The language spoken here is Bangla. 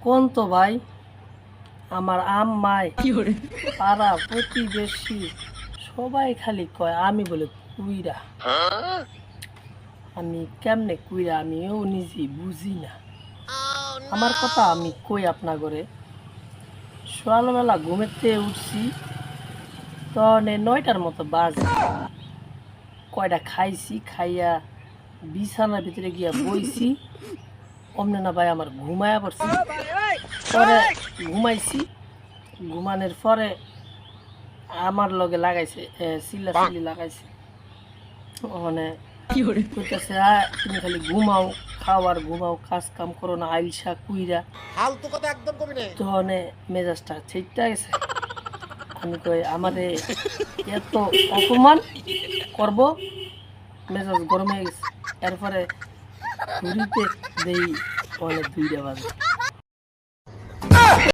কোন তো ভাই আমার আম্মাই পাড়া প্রতিবেশী সবাই খালি কয় আমি বলে কুইরা। আমি কেমনে কুইরা আমিও নিজে বুঝি না। আমার কথা আমি কই আপনা করে সকালবেলা ঘুমেতে উঠছি তখন 9টার মতো বাজে। কয়টা খাইছি, খাইয়া বিছানার ভিতরে গিয়া বইছি, অমনে না ভাই আমার ঘুমায়া পড়ছি। পরে ঘুমাইছি, ঘুমানোর পরে আমার লগে লাগাইছে চিল্লাচিল্লি লাগাইছে। ওখানে কইতাছে তুমি খালি ঘুমাও, খাও আর ঘুমাও, কাজ কাম করো না, আইলসা কুইরা। ফালতু কথা একদম কবি না। তখন মেজাজটা ছিটটা গেছে। আমি কই আমারে এত অপমান করব, মেজাজ গরম হয়ে গেছে। এরপরে ঘুরিতে দেই অনেক 2টা বাজে।